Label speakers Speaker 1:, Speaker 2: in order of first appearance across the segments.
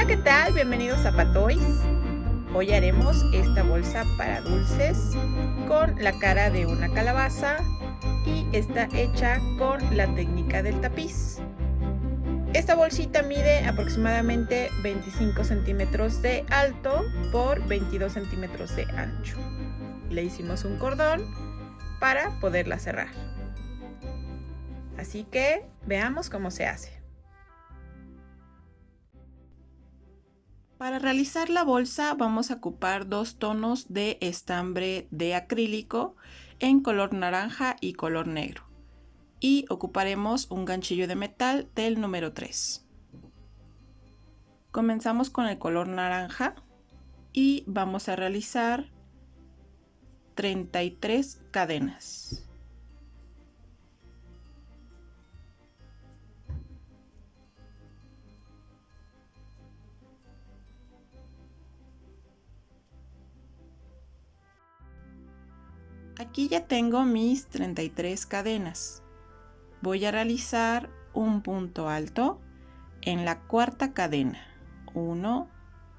Speaker 1: ¿qué tal? Bienvenidos a Patoys. Hoy haremos esta bolsa para dulces con la cara de una calabaza y está hecha con la técnica del tapiz. Esta bolsita mide aproximadamente 25 centímetros de alto por 22 centímetros de ancho. Le hicimos un cordón para poderla cerrar. Así que veamos cómo se hace. Para realizar la bolsa vamos a ocupar dos tonos de estambre de acrílico en color naranja y color negro. Y ocuparemos un ganchillo de metal del número 3. Comenzamos con el color naranja y vamos a realizar 33 cadenas. Aquí ya tengo mis 33 cadenas. Voy a realizar un punto alto en la cuarta cadena. 1,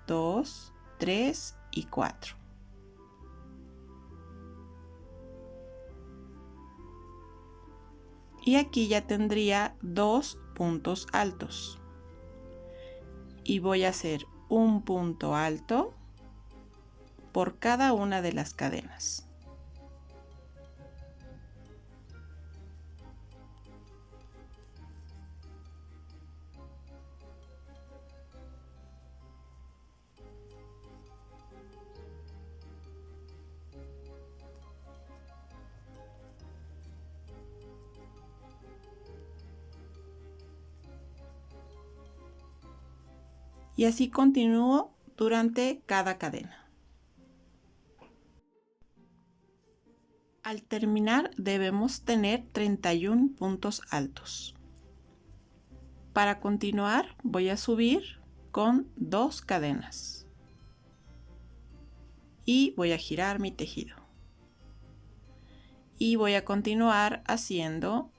Speaker 1: 2, 3 y 4. Y aquí ya tendría dos puntos altos. Y voy a hacer un punto alto por cada una de las cadenas. Y así continúo durante cada cadena. Al terminar debemos tener 31 puntos altos. Para continuar voy a subir con 2 cadenas. Y voy a girar mi tejido. Y voy a continuar haciendo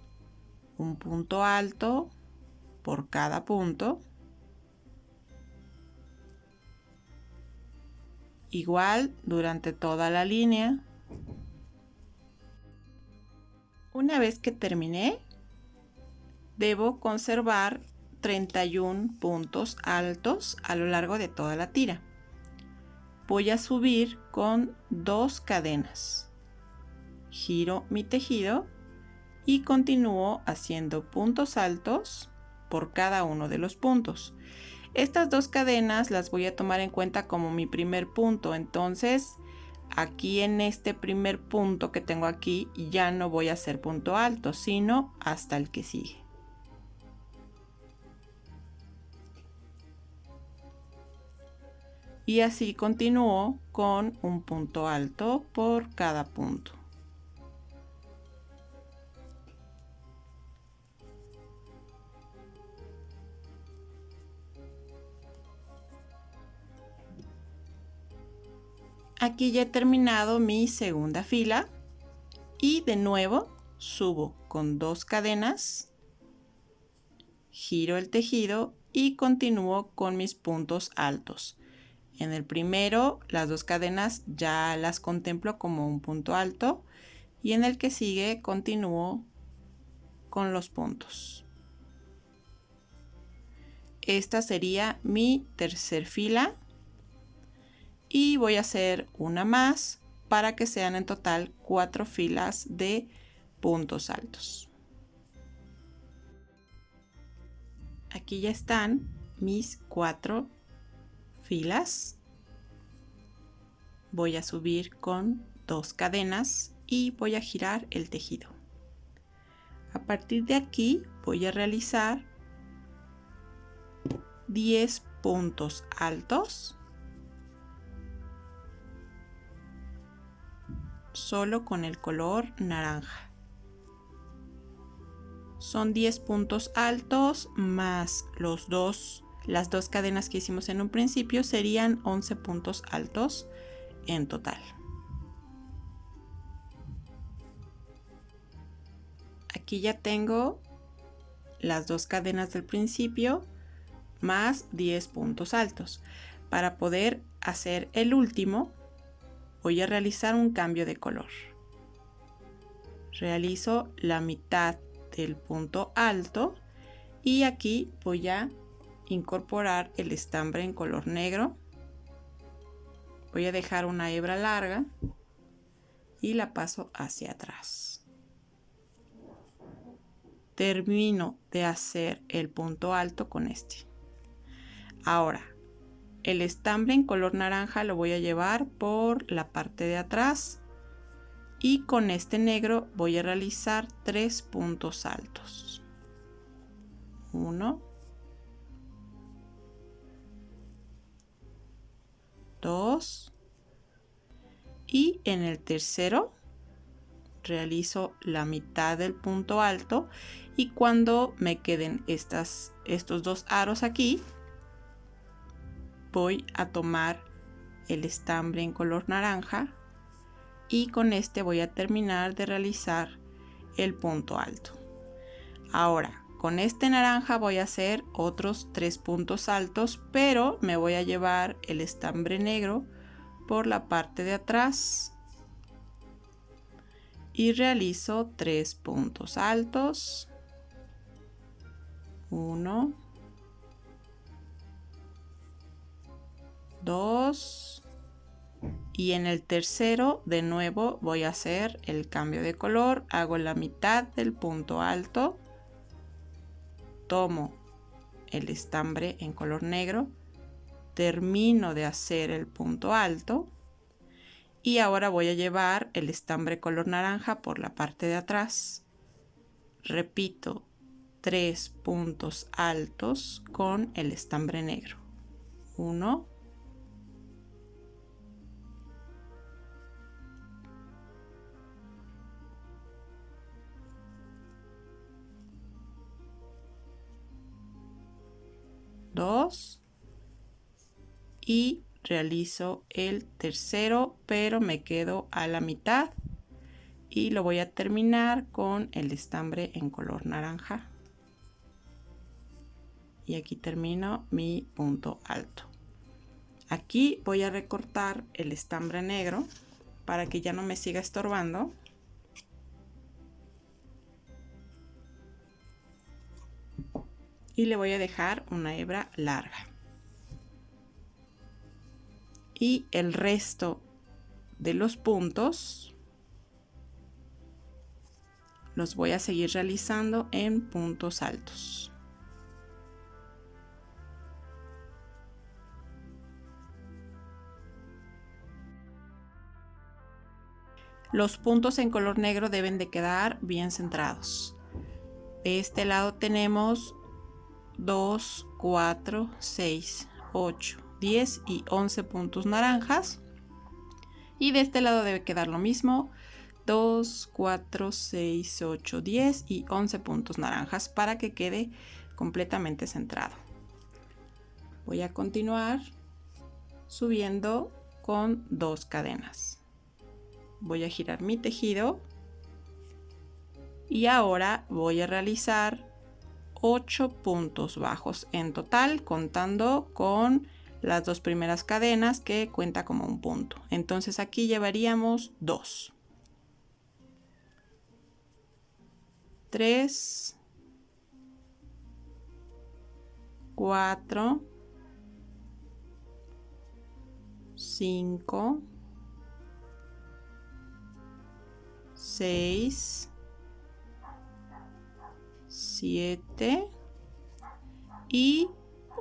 Speaker 1: un punto alto por cada punto. Igual durante toda la línea. Una vez que terminé, debo conservar 31 puntos altos a lo largo de toda la tira. Voy a subir con 2 cadenas. Giro mi tejido y continúo haciendo puntos altos por cada uno de los puntos. Estas 2 cadenas las voy a tomar en cuenta como mi primer punto, entonces aquí en este primer punto que tengo aquí ya no voy a hacer punto alto, sino hasta el que sigue. Y así continúo con un punto alto por cada punto. Aquí ya he terminado mi segunda fila y de nuevo subo con 2 cadenas, giro el tejido y continúo con mis puntos altos. En el primero las 2 cadenas ya las contemplo como un punto alto y en el que sigue continúo con los puntos. Esta sería mi tercer fila. Y voy a hacer una más para que sean en total 4 filas de puntos altos. Aquí ya están mis 4 filas. Voy a subir con 2 cadenas y voy a girar el tejido. A partir de aquí voy a realizar 10 puntos altos. Solo con el color naranja. Son 10 puntos altos más las dos cadenas que hicimos en un principio, serían 11 puntos altos en total. Aquí ya tengo las 2 cadenas del principio más 10 puntos altos. Para poder hacer el último, voy a realizar un cambio de color. Realizo la mitad del punto alto y aquí voy a incorporar el estambre en color negro. Voy a dejar una hebra larga y la paso hacia atrás. Termino de hacer el punto alto con este. Ahora, el estambre en color naranja lo voy a llevar por la parte de atrás y con este negro voy a realizar 3 puntos altos. 1, 2 y en el tercero realizo la mitad del punto alto y cuando me queden estos dos aros aquí, voy a tomar el estambre en color naranja y con este voy a terminar de realizar el punto alto. Ahora con este naranja voy a hacer otros 3 puntos altos, pero me voy a llevar el estambre negro por la parte de atrás y realizo 3 puntos altos. 1, 2 y en el tercero de nuevo voy a hacer el cambio de color. Hago la mitad del punto alto, tomo el estambre en color negro, termino de hacer el punto alto y ahora voy a llevar el estambre color naranja por la parte de atrás. Repito 3 puntos altos con el estambre negro. 1, 2 y realizo el tercero, pero me quedo a la mitad y lo voy a terminar con el estambre en color naranja y aquí termino mi punto alto. Aquí voy a recortar el estambre negro para que ya no me siga estorbando. Y le voy a dejar una hebra larga. Y el resto de los puntos los voy a seguir realizando en puntos altos. Los puntos en color negro deben de quedar bien centrados. De este lado tenemos 2, 4, 6, 8, 10 y 11 puntos naranjas. Y de este lado debe quedar lo mismo. 2, 4, 6, 8, 10 y 11 puntos naranjas para que quede completamente centrado. Voy a continuar subiendo con 2 cadenas. Voy a girar mi tejido y ahora voy a realizar 8 puntos bajos en total, contando con las 2 primeras cadenas que cuenta como un punto. Entonces aquí llevaríamos 2, 3, 4, 5, 6, 7 y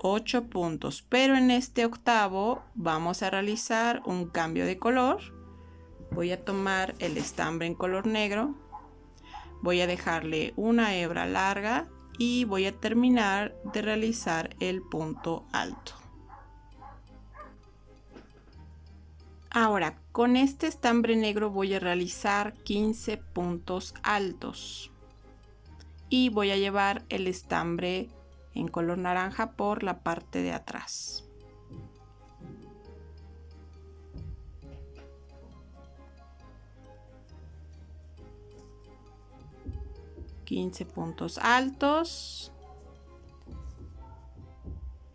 Speaker 1: 8 puntos, pero en este octavo vamos a realizar un cambio de color. Voy a tomar el estambre en color negro, voy a dejarle una hebra larga y voy a terminar de realizar el punto alto. Ahora con este estambre negro voy a realizar 15 puntos altos y voy a llevar el estambre en color naranja por la parte de atrás. Puntos altos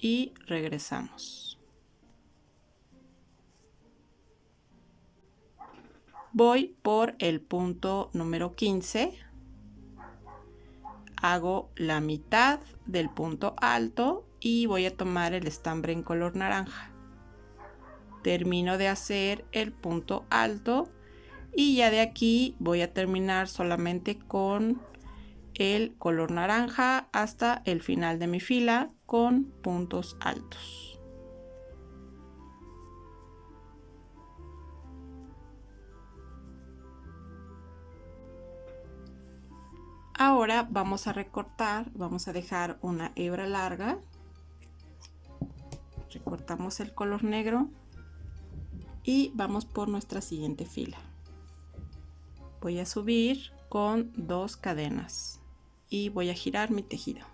Speaker 1: y regresamos. Voy por el punto número 15. Hago la mitad del punto alto y voy a tomar el estambre en color naranja. Termino de hacer el punto alto y ya de aquí voy a terminar solamente con el color naranja hasta el final de mi fila con puntos altos. Ahora vamos a recortar, vamos a dejar una hebra larga, recortamos el color negro y vamos por nuestra siguiente fila. Voy a subir con 2 cadenas y voy a girar mi tejido.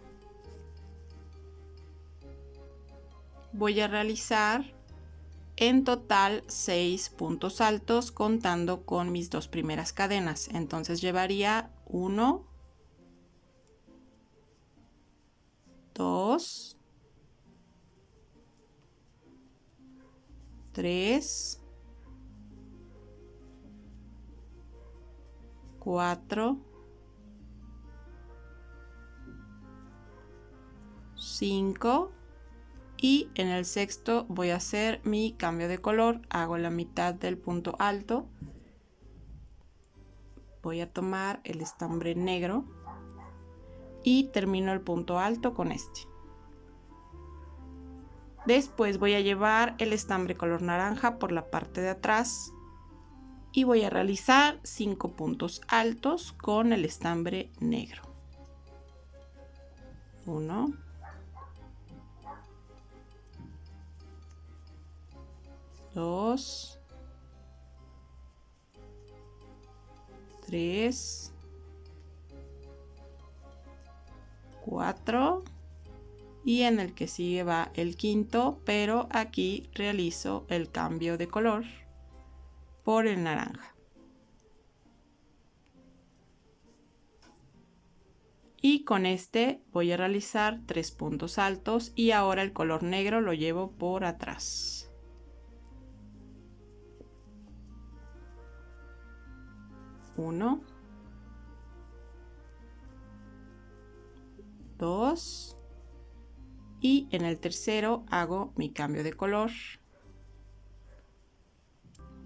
Speaker 1: Voy a realizar en total 6 puntos altos contando con mis 2 primeras cadenas. Entonces llevaría 1, 2, 3, 4, 5 y en el sexto voy a hacer mi cambio de color. Hago la mitad del punto alto, voy a tomar el estambre negro y termino el punto alto con este. Después voy a llevar el estambre color naranja por la parte de atrás y voy a realizar 5 puntos altos con el estambre negro. 1, 2, 3, 4 y en el que sigue va el quinto, pero aquí realizo el cambio de color por el naranja. Y con este voy a realizar 3 puntos altos y ahora el color negro lo llevo por atrás. 1, 2 y en el tercero hago mi cambio de color.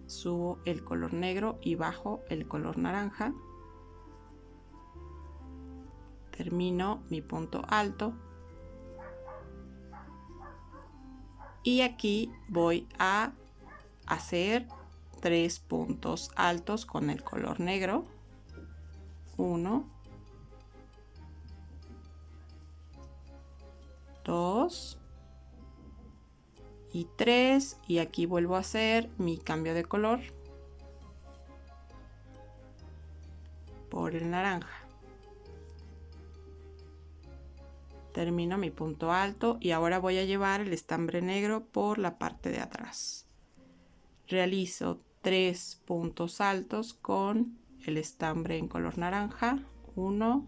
Speaker 1: Subo el color negro y bajo el color naranja. Termino mi punto alto. Y aquí voy a hacer 3 puntos altos con el color negro. 1, 2 y 3 y aquí vuelvo a hacer mi cambio de color por el naranja. Termino mi punto alto y ahora voy a llevar el estambre negro por la parte de atrás. Realizo 3 puntos altos con el estambre en color naranja. 1,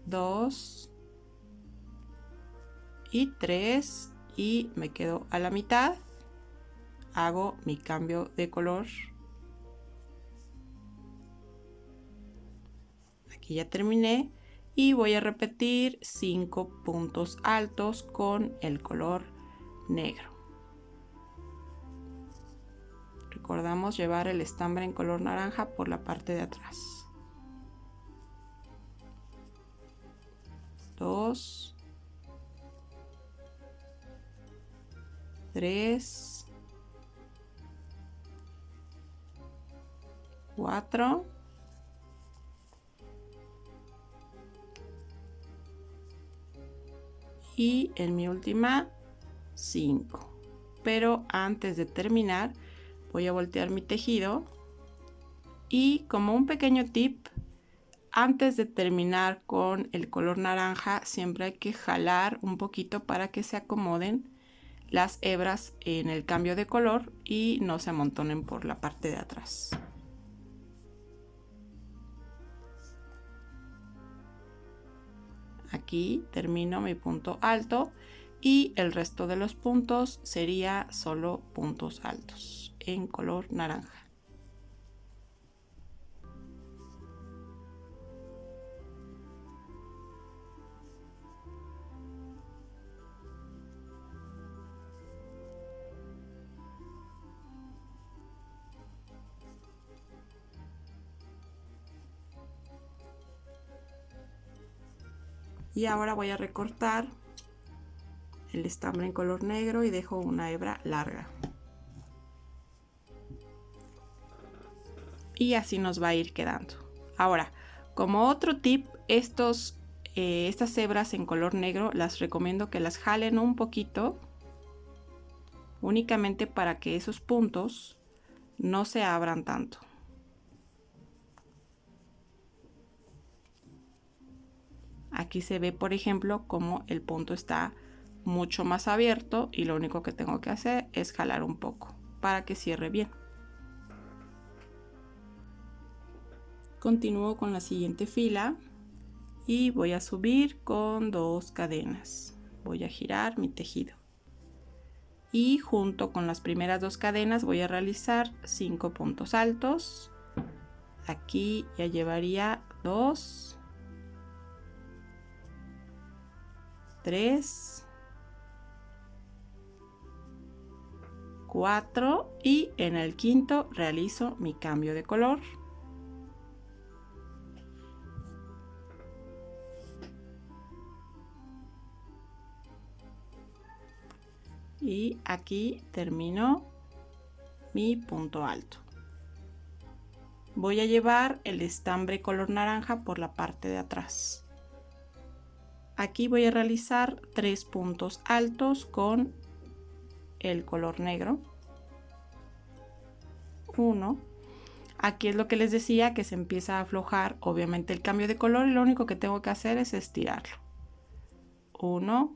Speaker 1: 2 y 3 y me quedo a la mitad. Hago mi cambio de color. Aquí ya terminé y voy a repetir 5 puntos altos con el color negro. Recordamos llevar el estambre en color naranja por la parte de atrás. 2, 3, 4 y en mi última 5. Pero antes de terminar voy a voltear mi tejido y como un pequeño tip, antes de terminar con el color naranja siempre hay que jalar un poquito para que se acomoden las hebras en el cambio de color y no se amontonen por la parte de atrás. aquí termino mi punto alto y el resto de los puntos sería solo puntos altos en color naranja. Y ahora voy a recortar el estambre en color negro y dejo una hebra larga. Y así nos va a ir quedando. Ahora, como otro tip, estas hebras en color negro las recomiendo que las jalen un poquito, únicamente para que esos puntos no se abran tanto. Aquí se ve, por ejemplo, como el punto está mucho más abierto y lo único que tengo que hacer es jalar un poco para que cierre bien. Continúo con la siguiente fila y voy a subir con 2 cadenas. Voy a girar mi tejido y junto con las primeras 2 cadenas voy a realizar 5 puntos altos. Aquí ya llevaría 2, 3, 4 y en el quinto realizo mi cambio de color. Y aquí termino mi punto alto. Voy a llevar el estambre color naranja por la parte de atrás. Aquí voy a realizar 3 puntos altos con el color negro. 1. Aquí es lo que les decía, que se empieza a aflojar obviamente el cambio de color y lo único que tengo que hacer es estirarlo. 1,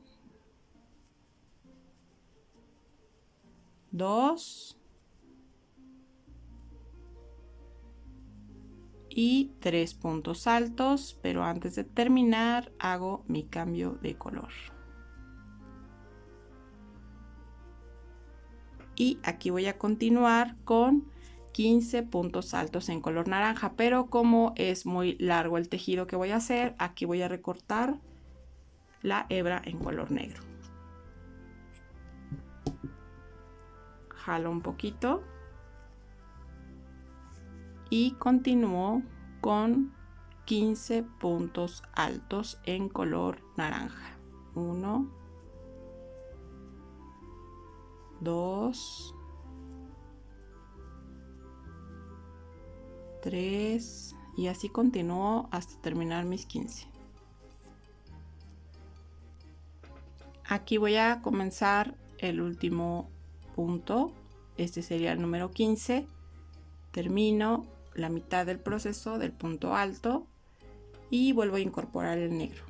Speaker 1: 2 y 3 puntos altos, pero antes de terminar hago mi cambio de color. Y aquí voy a continuar con 15 puntos altos en color naranja, pero como es muy largo el tejido que voy a hacer, aquí voy a recortar la hebra en color negro. Jalo un poquito y continúo con 15 puntos altos en color naranja. 1, 2, 3 y así continúo hasta terminar mis 15. Aquí voy a comenzar el último punto, este sería el número 15. Termino la mitad del proceso del punto alto y vuelvo a incorporar el negro.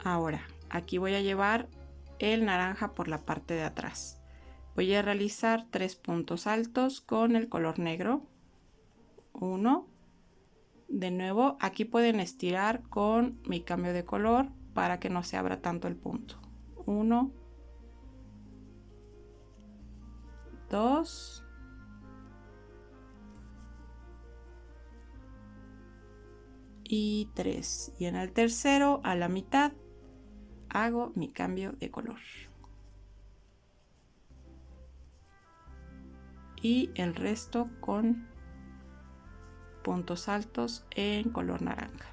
Speaker 1: Ahora aquí voy a llevar el naranja por la parte de atrás. Voy a realizar 3 puntos altos con el color negro. 1. De nuevo, aquí pueden estirar con mi cambio de color para que no se abra tanto el punto. 1, 2 y 3. Y en el tercero, a la mitad, hago mi cambio de color. Y el resto con puntos altos en color naranja.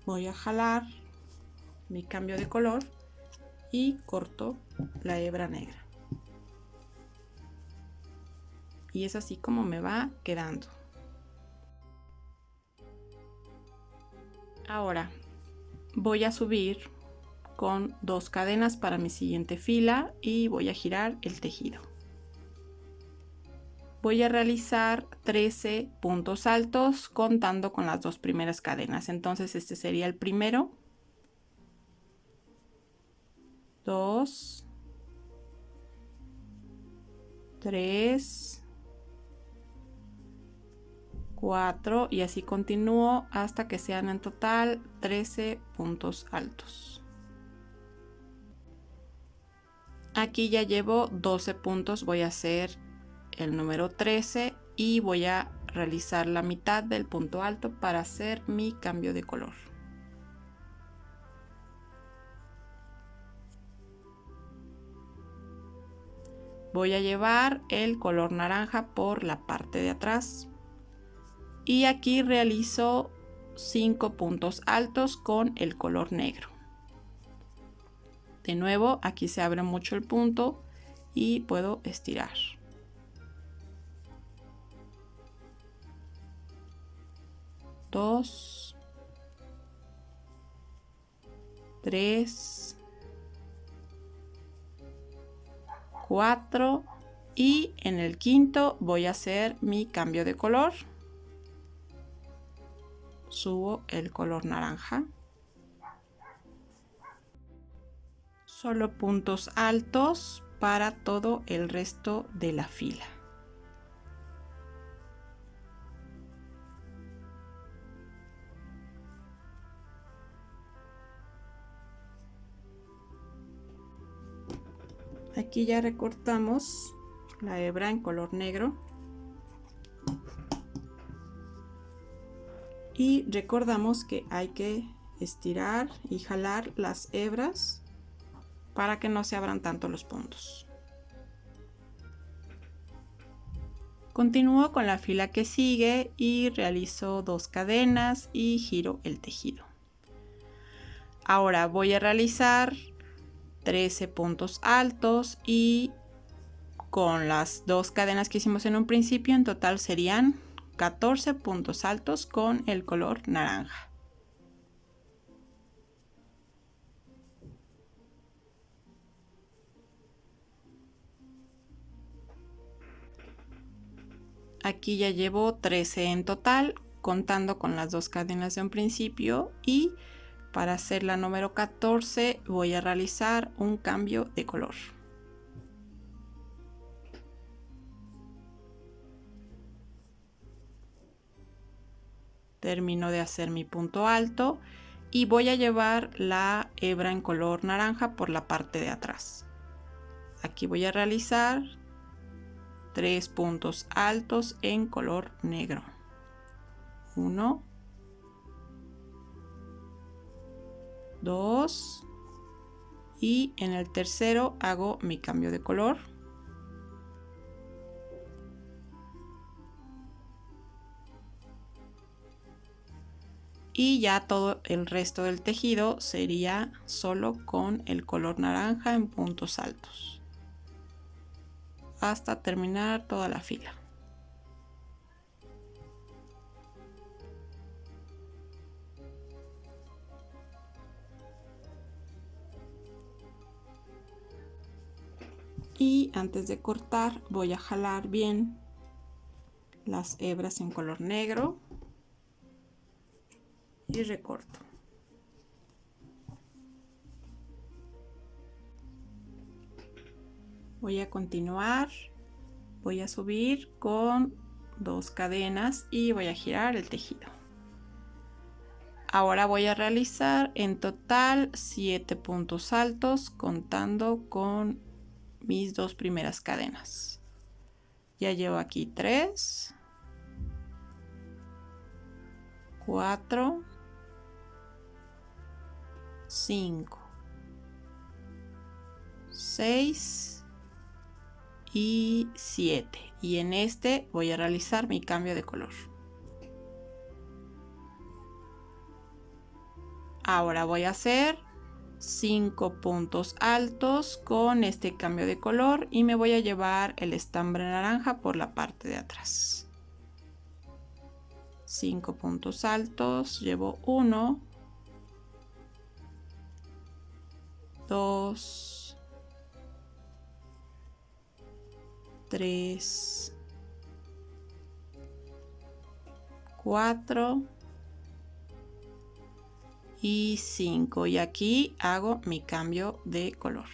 Speaker 1: Voy a jalar mi cambio de color y corto la hebra negra. Y es así como me va quedando. Ahora voy a subir con 2 cadenas para mi siguiente fila y voy a girar el tejido. Voy a realizar 13 puntos altos contando con las 2 primeras cadenas. Entonces este sería el primero, 2, 3, 4 y así continúo hasta que sean en total 13 puntos altos. Aquí ya llevo 12 puntos, voy a hacer el número 13 y voy a realizar la mitad del punto alto para hacer mi cambio de color. Voy a llevar el color naranja por la parte de atrás y aquí realizo 5 puntos altos con el color negro. De nuevo, aquí se abre mucho el punto y puedo estirar. Dos, 3, 4 y en el quinto voy a hacer mi cambio de color. Subo el color naranja. Solo puntos altos para todo el resto de la fila. Aquí ya recortamos la hebra en color negro y recordamos que hay que estirar y jalar las hebras para que no se abran tanto los puntos. Continúo con la fila que sigue y realizo 2 cadenas y giro el tejido. Ahora voy a realizar 13 puntos altos y con las 2 cadenas que hicimos en un principio en total serían 14 puntos altos con el color naranja. Aquí ya llevo 13 en total contando con las 2 cadenas de un principio y para hacer la número 14 voy a realizar un cambio de color. Termino de hacer mi punto alto y voy a llevar la hebra en color naranja por la parte de atrás. Aquí voy a realizar 3 puntos altos en color negro. 1, 2 y en el tercero hago mi cambio de color. Y ya todo el resto del tejido sería solo con el color naranja en puntos altos hasta terminar toda la fila. Y antes de cortar voy a jalar bien las hebras en color negro y recorto. Voy a continuar, voy a subir con 2 cadenas y voy a girar el tejido. Ahora voy a realizar en total 7 puntos altos contando con mis 2 primeras cadenas. Ya llevo aquí 3, 4, 5, 6 y 7 y en este voy a realizar mi cambio de color. Ahora voy a hacer 5 puntos altos con este cambio de color y me voy a llevar el estambre naranja por la parte de atrás. 5 puntos altos, llevo 1, 2, 3, 4 y 5. Y aquí hago mi cambio de color.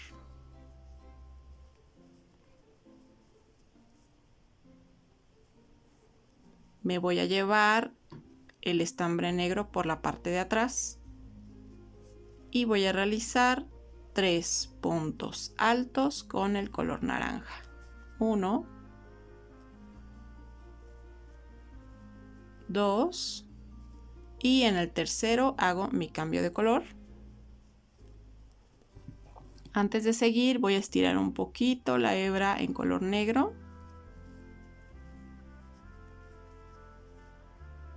Speaker 1: Me voy a llevar el estambre negro por la parte de atrás y voy a realizar 3 puntos altos con el color naranja. 1, 2 y en el tercero hago mi cambio de color. Antes de seguir voy a estirar un poquito la hebra en color negro.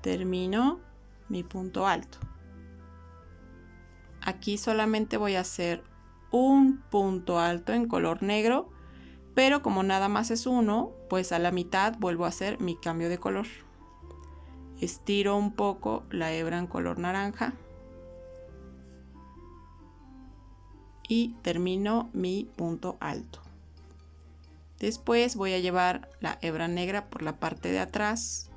Speaker 1: Termino mi punto alto. Aquí solamente voy a hacer un punto alto en color negro, pero como nada más es uno, pues a la mitad vuelvo a hacer mi cambio de color. Estiro un poco la hebra en color naranja y termino mi punto alto. Después voy a llevar la hebra negra por la parte de atrás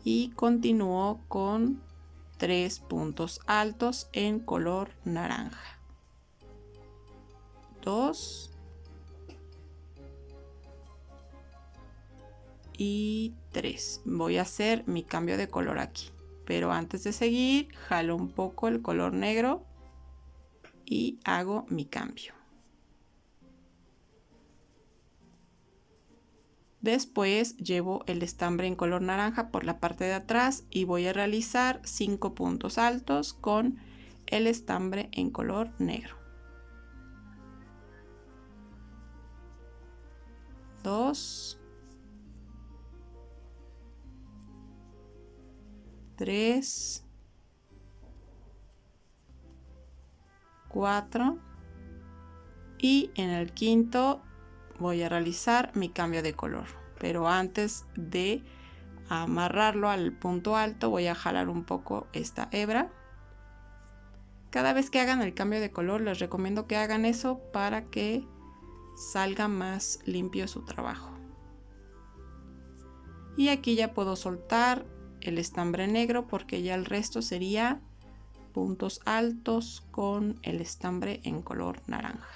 Speaker 1: y continúo con 3 puntos altos en color naranja. 2 y 3. Voy a hacer mi cambio de color aquí, pero antes de seguir jalo un poco el color negro y hago mi cambio. Después llevo el estambre en color naranja por la parte de atrás y voy a realizar 5 puntos altos con el estambre en color negro. 2, 3, 4 y en el quinto voy a realizar mi cambio de color, pero antes de amarrarlo al punto alto voy a jalar un poco esta hebra. Cada vez que hagan el cambio de color les recomiendo que hagan eso para que salga más limpio su trabajo. Y aquí ya puedo soltar el estambre negro porque ya el resto sería puntos altos con el estambre en color naranja.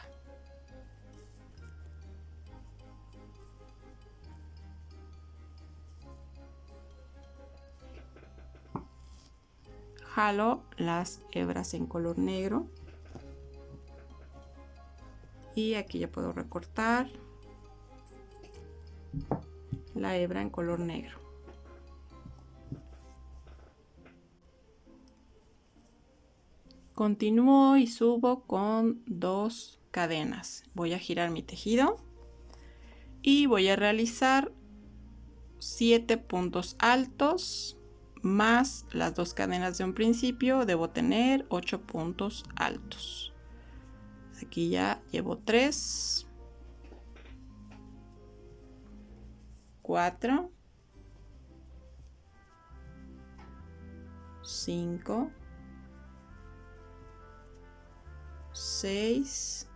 Speaker 1: Jalo las hebras en color negro y aquí ya puedo recortar la hebra en color negro. Continúo y subo con 2 cadenas. Voy a girar mi tejido y voy a realizar 7 puntos altos más las 2 cadenas de un principio. Debo tener 8 puntos altos. Aquí ya llevo 3, 4, 5, 6,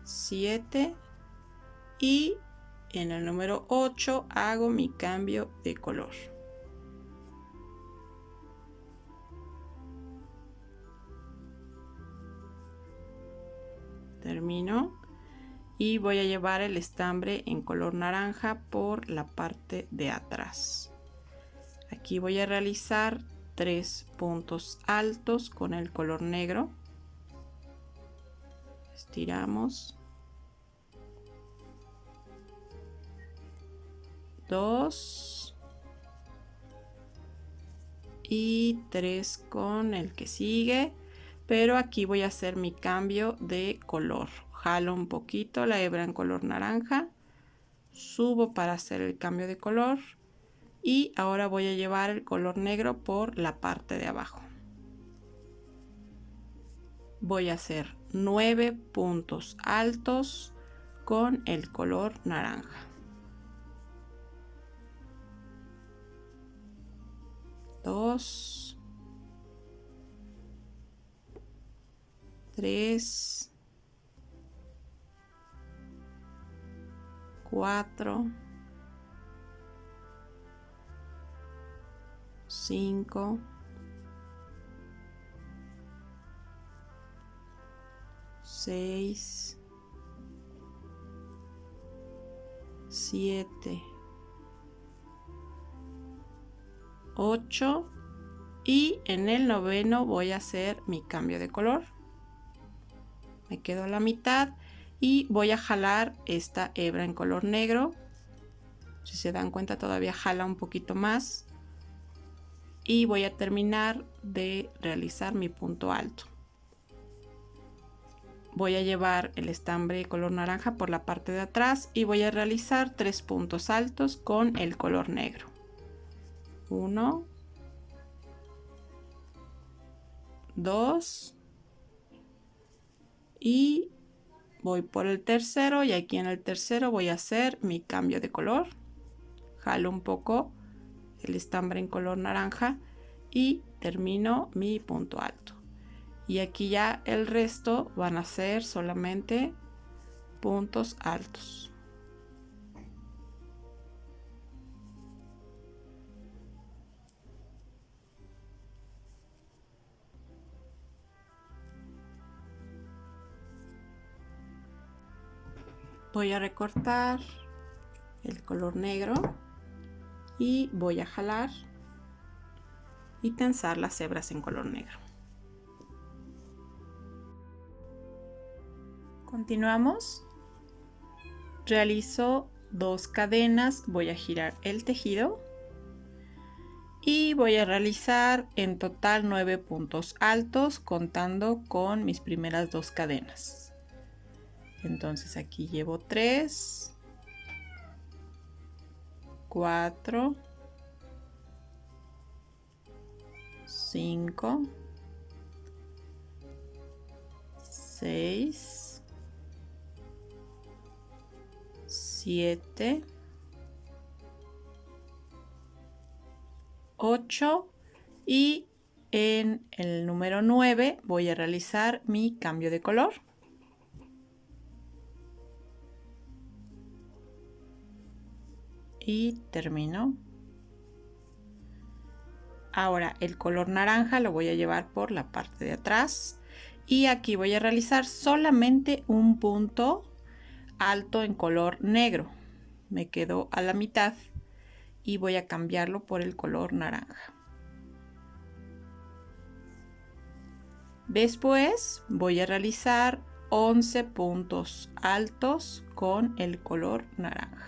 Speaker 1: 7 y en el número 8 hago mi cambio de color. Termino y voy a llevar el estambre en color naranja por la parte de atrás. Aquí voy a realizar 3 puntos altos con el color negro. Estiramos. 2 y 3 con el que sigue, pero aquí voy a hacer mi cambio de color. Jalo un poquito la hebra en color naranja, subo para hacer el cambio de color y ahora voy a llevar el color negro por la parte de abajo. Voy a hacer 9 puntos altos con el color naranja. 2, 3, 4, 5, 6, 7, 8 y en el noveno voy a hacer mi cambio de color. Me quedo a la mitad y voy a jalar esta hebra en color negro. Si se dan cuenta, todavía jala un poquito más y voy a terminar de realizar mi punto alto. Voy a llevar el estambre color naranja por la parte de atrás y voy a realizar 3 puntos altos con el color negro. 1, 2 y voy por el tercero, y aquí en el tercero voy a hacer mi cambio de color. Jalo un poco el estambre en color naranja y termino mi punto alto. Y aquí ya el resto van a ser solamente puntos altos. Voy a recortar el color negro y voy a jalar y tensar las hebras en color negro. Continuamos. Realizo 2 cadenas, voy a girar el tejido y voy a realizar en total 9 puntos altos contando con mis primeras 2 cadenas. Entonces aquí llevo 3, 4, 5, 6, 7, 8 y en el número 9 voy a realizar mi cambio de color. Y termino. Ahora el color naranja lo voy a llevar por la parte de atrás y aquí voy a realizar solamente un punto alto en color negro. Me quedo a la mitad y voy a cambiarlo por el color naranja. Después voy a realizar 11 puntos altos con el color naranja.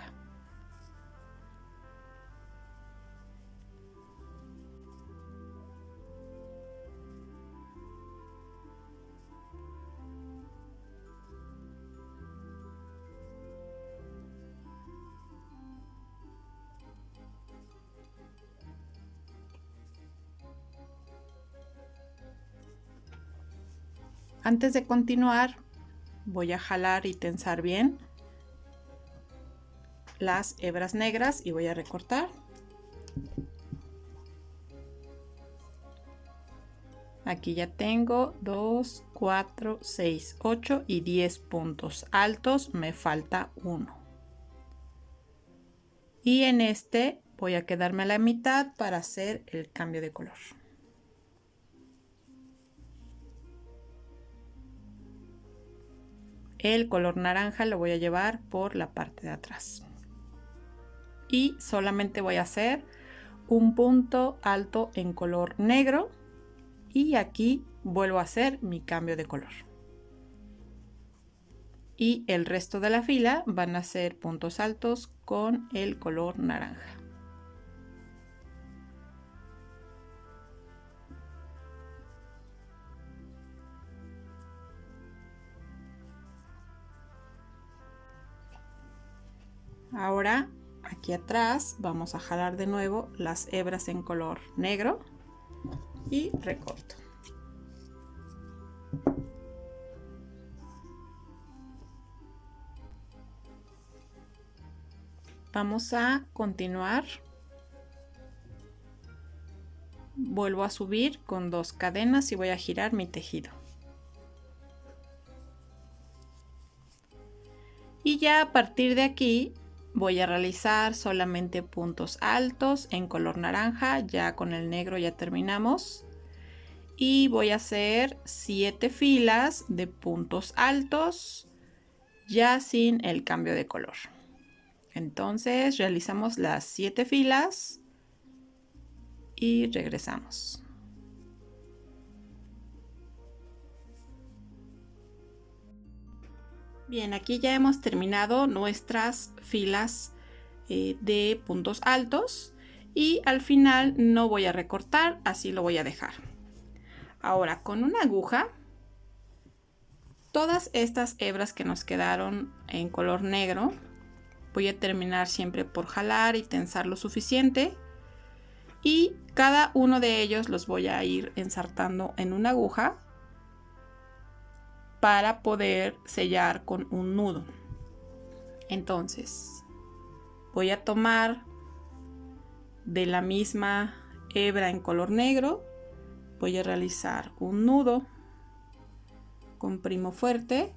Speaker 1: Antes de continuar, voy a jalar y tensar bien las hebras negras y voy a recortar. Aquí ya tengo 2, 4, 6, 8 y 10 puntos altos, me falta uno. Y en este voy a quedarme a la mitad para hacer el cambio de color. El color naranja lo voy a llevar por la parte de atrás. Y solamente voy a hacer un punto alto en color negro. Y aquí vuelvo a hacer mi cambio de color. Y el resto de la fila van a ser puntos altos con el color naranja. Ahora aquí atrás vamos a jalar de nuevo las hebras en color negro y recorto. Vamos a continuar. Vuelvo a subir con 2 cadenas y voy a girar mi tejido. Y ya a partir de aquí voy a realizar solamente puntos altos en color naranja. Ya con el negro ya terminamos. Y voy a hacer 7 filas de puntos altos ya sin el cambio de color. Entonces realizamos las 7 filas y regresamos. Bien, aquí ya hemos terminado nuestras filas de puntos altos y al final no voy a recortar, así lo voy a dejar. Ahora con una aguja, todas estas hebras que nos quedaron en color negro, voy a terminar siempre por jalar y tensar lo suficiente y cada uno de ellos los voy a ir ensartando en una aguja para poder sellar con un nudo. Entonces voy a tomar de la misma hebra en color negro, voy a realizar un nudo, comprimo fuerte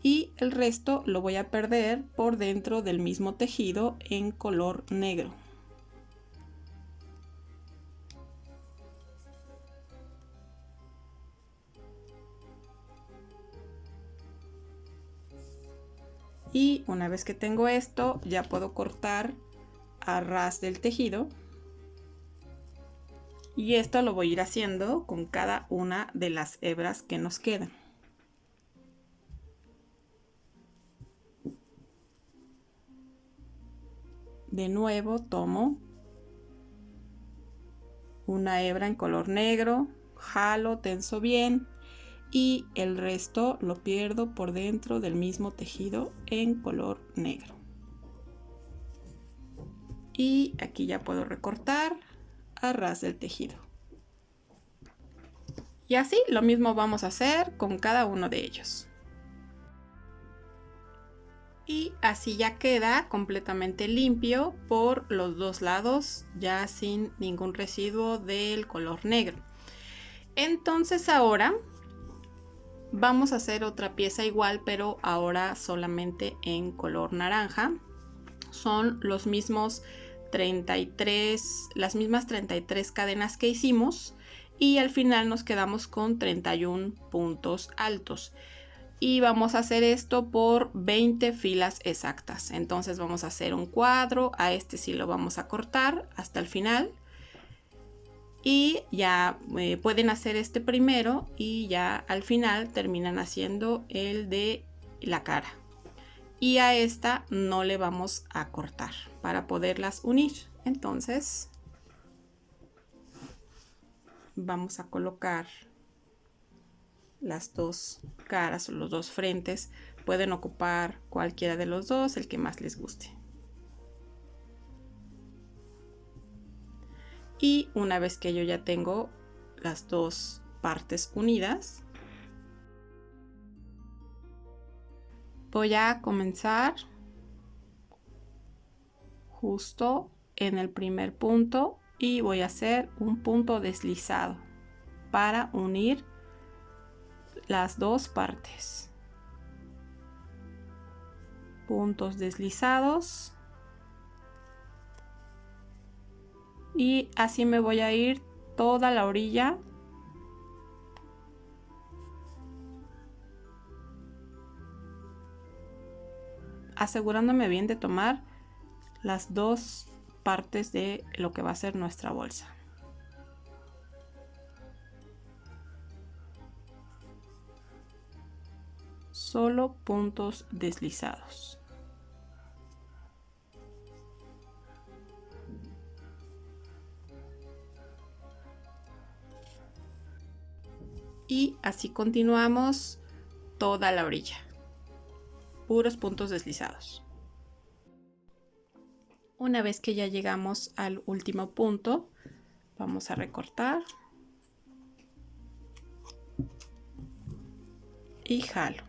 Speaker 1: y el resto lo voy a perder por dentro del mismo tejido en color negro. Y una vez que tengo esto, ya puedo cortar a ras del tejido. Y esto lo voy a ir haciendo con cada una de las hebras que nos quedan. De nuevo tomo una hebra en color negro, jalo, tenso bien y el resto lo pierdo por dentro del mismo tejido en color negro. Y aquí ya puedo recortar a ras del tejido. Y así lo mismo vamos a hacer con cada uno de ellos. Y así ya queda completamente limpio por los dos lados, ya sin ningún residuo del color negro. Entonces ahora vamos a hacer otra pieza igual, pero ahora solamente en color naranja. Son los mismos 33, las mismas 33 cadenas que hicimos y al final nos quedamos con 31 puntos altos. Y vamos a hacer esto por 20 filas exactas. Entonces vamos a hacer un cuadro, a este sí lo vamos a cortar hasta el final. Y ya pueden hacer este primero y ya al final terminan haciendo el de la cara. Y a esta no le vamos a cortar para poderlas unir. Entonces vamos a colocar las dos caras o los dos frentes. Pueden ocupar cualquiera de los dos, el que más les guste. Y una vez que yo ya tengo las dos partes unidas, voy a comenzar justo en el primer punto y voy a hacer un punto deslizado para unir las dos partes. Puntos deslizados y así me voy a ir toda la orilla asegurándome bien de tomar las dos partes de lo que va a ser nuestra bolsa. Solo puntos deslizados. Y así continuamos toda la orilla. Puros puntos deslizados. Una vez que ya llegamos al último punto, vamos a recortar y jalo.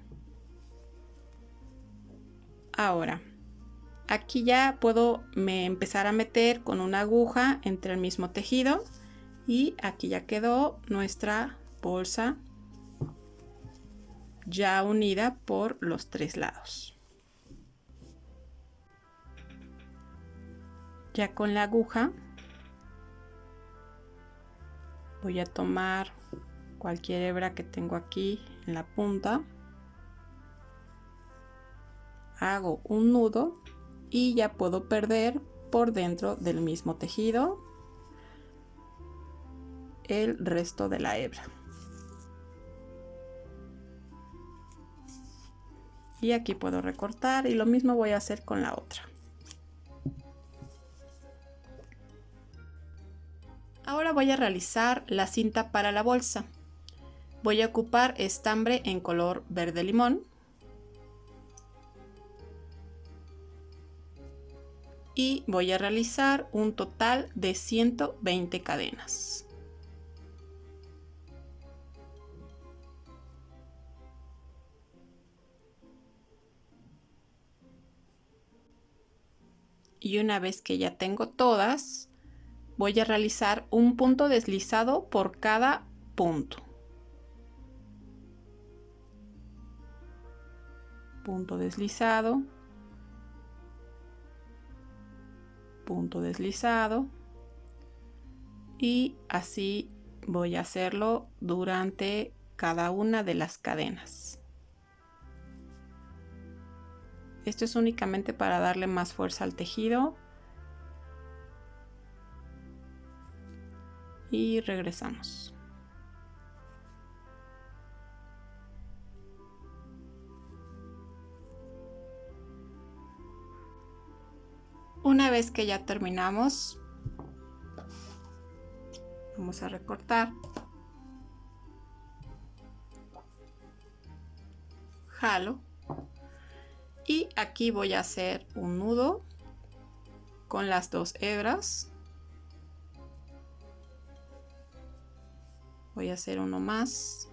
Speaker 1: Ahora, aquí ya puedo empezar a meter con una aguja entre el mismo tejido y aquí ya quedó nuestra bolsa ya unida por los tres lados. Ya con la aguja voy a tomar cualquier hebra que tengo aquí en la punta, hago un nudo y ya puedo perder por dentro del mismo tejido el resto de la hebra. Y aquí puedo recortar y lo mismo voy a hacer con la otra. Ahora voy a realizar la cinta para la bolsa. Voy a ocupar estambre en color verde limón y voy a realizar un total de 120 cadenas. Y una vez que ya tengo todas, voy a realizar un punto deslizado por cada punto. Punto deslizado, punto deslizado, y así voy a hacerlo durante cada una de las cadenas. Esto es únicamente para darle más fuerza al tejido. Y regresamos. Una vez que ya terminamos, vamos a recortar. Jalo. Y aquí voy a hacer un nudo con las dos hebras. Voy a hacer uno más.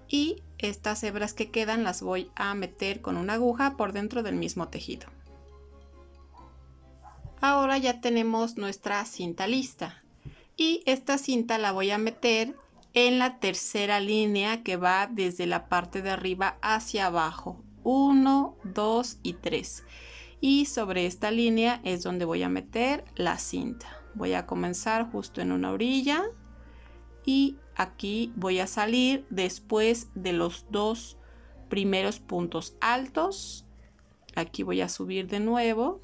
Speaker 1: Y estas hebras que quedan las voy a meter con una aguja por dentro del mismo tejido. Ahora ya tenemos nuestra cinta lista. Y esta cinta la voy a meter en la tercera línea que va desde la parte de arriba hacia abajo. 1, 2 y 3. Y sobre esta línea es donde voy a meter la cinta. Voy a comenzar justo en una orilla y aquí voy a salir después de los dos primeros puntos altos. Aquí voy a subir de nuevo.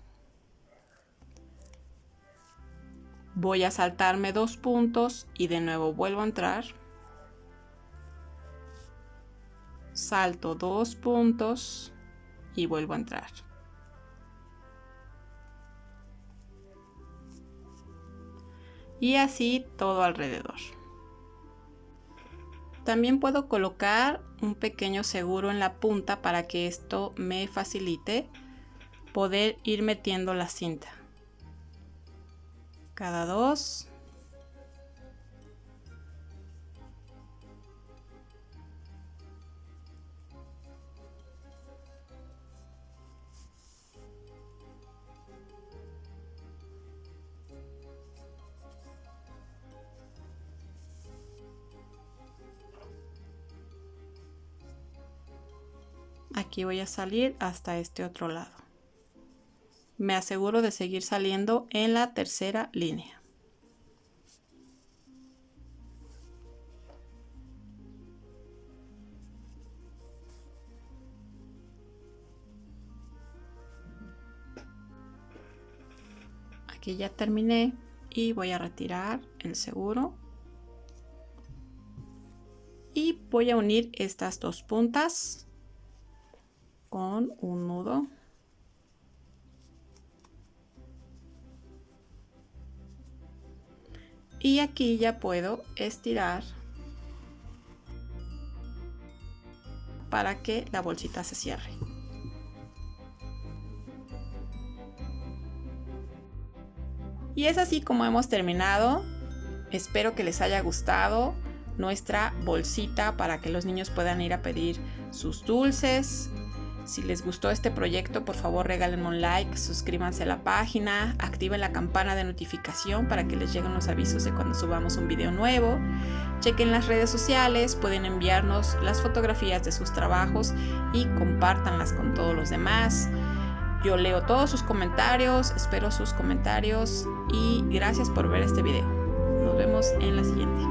Speaker 1: Voy a saltarme 2 puntos y de nuevo vuelvo a entrar. Salto 2 puntos y vuelvo a entrar. Y así todo alrededor. También puedo colocar un pequeño seguro en la punta para que esto me facilite poder ir metiendo la cinta. Cada 2. Aquí voy a salir hasta este otro lado. Me aseguro de seguir saliendo en la tercera línea. Aquí ya terminé y voy a retirar el seguro. Y voy a unir estas dos puntas con un nudo. Y aquí ya puedo estirar para que la bolsita se cierre. Y es así como hemos terminado. Espero que les haya gustado nuestra bolsita para que los niños puedan ir a pedir sus dulces. Si les gustó este proyecto, por favor regálenme un like, suscríbanse a la página, activen la campana de notificación para que les lleguen los avisos de cuando subamos un video nuevo. Chequen las redes sociales, pueden enviarnos las fotografías de sus trabajos y compártanlas con todos los demás. Yo leo todos sus comentarios, espero sus comentarios y gracias por ver este video. Nos vemos en la siguiente.